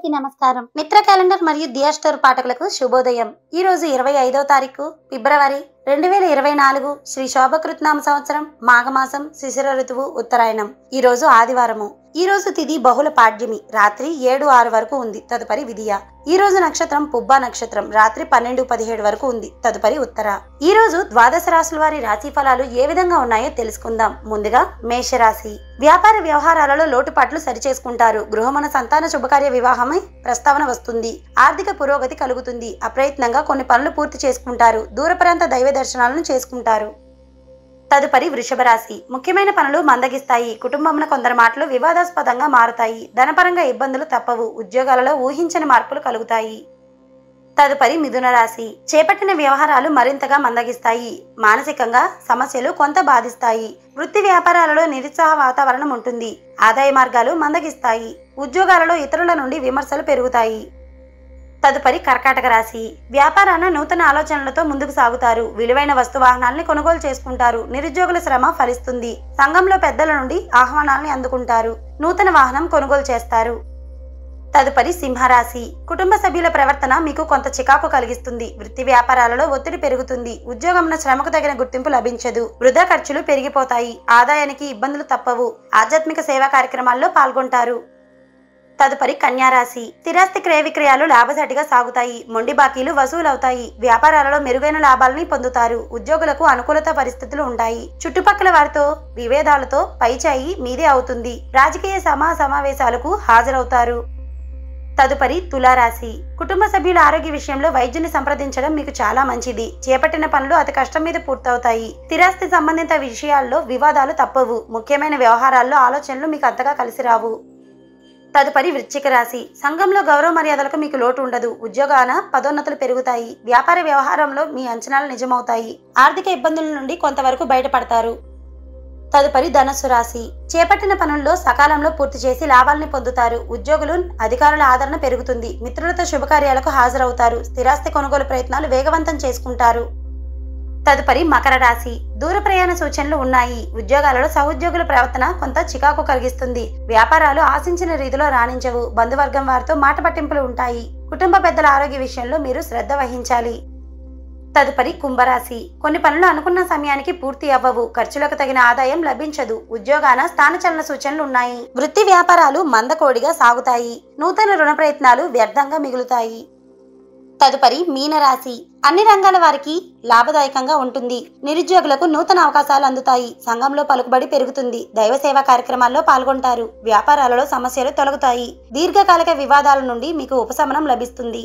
అందరికీ నమస్కారం. మిత్ర క్యాలెండర్ మరియు దియా స్టోర్ పాఠకులకు శుభోదయం. ఈ రోజు 25వ తారీఖు ఫిబ్రవరి 2024 శ్రీ శోభకృత్నామ సంవత్సరం మాఘమాసం శిశిర ఋతువు ఉత్తరాయణం. ఈ రోజు ఆదివారము. ఈ రోజు తిథి బహుళ పాడ్యమి రాత్రి 7-6 వరకు ఉంది. తదుపరి విధియ. ఈ రోజు నక్షత్రం పుబ్బా నక్షత్రం రాత్రి 12-17 వరకు ఉంది. తదుపరి ఉత్తర. ఈ రోజు ద్వాదశ రాశుల వారి రాశి ఫలాలు ఏ విధంగా ఉన్నాయో తెలుసుకుందాం. ముందుగా మేషరాశి. వ్యాపార వ్యవహారాలలో లోటుపాట్లు సరిచేసుకుంటారు. గృహమున సంతాన శుభకార్య వివాహమై ప్రస్తావన వస్తుంది. ఆర్థిక పురోగతి కలుగుతుంది. అప్రయత్నంగా కొన్ని పనులు పూర్తి చేసుకుంటారు. దూర ప్రాంత దైవ దర్శనాలను చేసుకుంటారు. తదుపరి వృషభ రాశి. ముఖ్యమైన పనులు మందగిస్తాయి. కుటుంబంలో కొందరు మాటలు వివాదాస్పదంగా మారుతాయి. ధనపరంగా ఇబ్బందులు తప్పవు. ఉద్యోగాలలో ఊహించని మార్పులు కలుగుతాయి. తదుపరి మిథున రాశి. చేపట్టిన వ్యవహారాలు మరింతగా మందగిస్తాయి. మానసికంగా సమస్యలు కొంత బాధిస్తాయి. వృత్తి వ్యాపారాలలో నిరుత్సాహ వాతావరణం ఉంటుంది. ఆదాయ మార్గాలు మందగిస్తాయి. ఉద్యోగాలలో ఇతరుల నుండి విమర్శలు పెరుగుతాయి. తదుపరి కర్కాటక రాశి. వ్యాపారాన నూతన ఆలోచనలతో ముందుకు సాగుతారు. విలువైన వస్తు వాహనాలని కొనుగోలు చేసుకుంటారు. నిరుద్యోగుల శ్రమ ఫలిస్తుంది. సంఘంలో పెద్దల నుండి ఆహ్వానాలని అందుకుంటారు. నూతన వాహనం కొనుగోలు చేస్తారు. తదుపరి సింహరాశి. కుటుంబ సభ్యుల ప్రవర్తన మీకు కొంత చికాకు కలిగిస్తుంది. వృత్తి వ్యాపారాలలో ఒత్తిడి పెరుగుతుంది. ఉద్యోగంలో శ్రమకు తగిన గుర్తింపు లభించదు. వృధా ఖర్చులు పెరిగిపోతాయి. ఆదాయానికి ఇబ్బందులు తప్పవు. ఆధ్యాత్మిక సేవా కార్యక్రమాల్లో పాల్గొంటారు. తదుపరి కన్యారాశి. స్థిరాస్తి క్రయ విక్రయాలు లాభసాటిగా సాగుతాయి. మొండి బాకీలు వసూలవుతాయి. వ్యాపారాలలో మెరుగైన లాభాలని పొందుతారు. ఉద్యోగులకు అనుకూలత పరిస్థితులు ఉంటాయి. చుట్టుపక్కల వారితో విభేదాలతో పైచాయి మీదే అవుతుంది. రాజకీయ సమావేశాలకు హాజరవుతారు. తదుపరి తులారాశి. కుటుంబ సభ్యుల ఆరోగ్య విషయంలో వైద్యుని సంప్రదించడం మీకు చాలా మంచిది. చేపట్టిన పనులు అతి కష్టం మీద పూర్తవుతాయి. స్థిరాస్తి సంబంధిత విషయాల్లో వివాదాలు తప్పవు. ముఖ్యమైన వ్యవహారాల్లో ఆలోచనలు మీకు అంతగా కలిసి రావు. తదుపరి వృశ్చిక రాశి. సంఘంలో గౌరవ మర్యాదలకు మీకు లోటు ఉండదు. ఉద్యోగాన పదోన్నతులు పెరుగుతాయి. వ్యాపార వ్యవహారంలో మీ అంచనాలు నిజమవుతాయి. ఆర్థిక ఇబ్బందుల నుండి కొంతవరకు బయటపడతారు. తదుపరి ధనుస్సు రాశి. చేపట్టిన పనుల్లో సకాలంలో పూర్తి చేసి లాభాలను పొందుతారు. ఉద్యోగులు అధికారుల ఆదరణ పెరుగుతుంది. మిత్రులతో శుభకార్యాలకు హాజరవుతారు. స్థిరాస్తి కొనుగోలు ప్రయత్నాలు వేగవంతం చేసుకుంటారు. తదుపరి మకర రాశి. దూర ప్రయాణ సూచనలు ఉన్నాయి. ఉద్యోగాలలో సహోద్యోగుల ప్రవర్తన కొంత చికాకు కలిగిస్తుంది. వ్యాపారాలు ఆశించిన రీతిలో రాణించవు. బంధువర్గం వారితో మాట పట్టింపులు ఉంటాయి. కుటుంబ పెద్దల ఆరోగ్య విషయంలో మీరు శ్రద్ధ వహించాలి. తదుపరి కుంభరాశి. కొన్ని పనులు అనుకున్న సమయానికి పూర్తి అవ్వవు. ఖర్చులకు తగిన ఆదాయం లభించదు. ఉద్యోగాన స్థానచలన సూచనలు ఉన్నాయి. వృత్తి వ్యాపారాలు మందకోడిగా సాగుతాయి. నూతన రుణ ప్రయత్నాలు వ్యర్థంగా మిగులుతాయి. తదుపరి మీనరాశి. అన్ని రంగాల వారికి లాభదాయకంగా ఉంటుంది. నిరుద్యోగులకు నూతన అవకాశాలు అందుతాయి. సంఘంలో పలుకుబడి పెరుగుతుంది. దైవ సేవా కార్యక్రమాల్లో పాల్గొంటారు. వ్యాపారాలలో సమస్యలు తొలగుతాయి. దీర్ఘకాలిక వివాదాల నుండి మీకు ఉపశమనం లభిస్తుంది.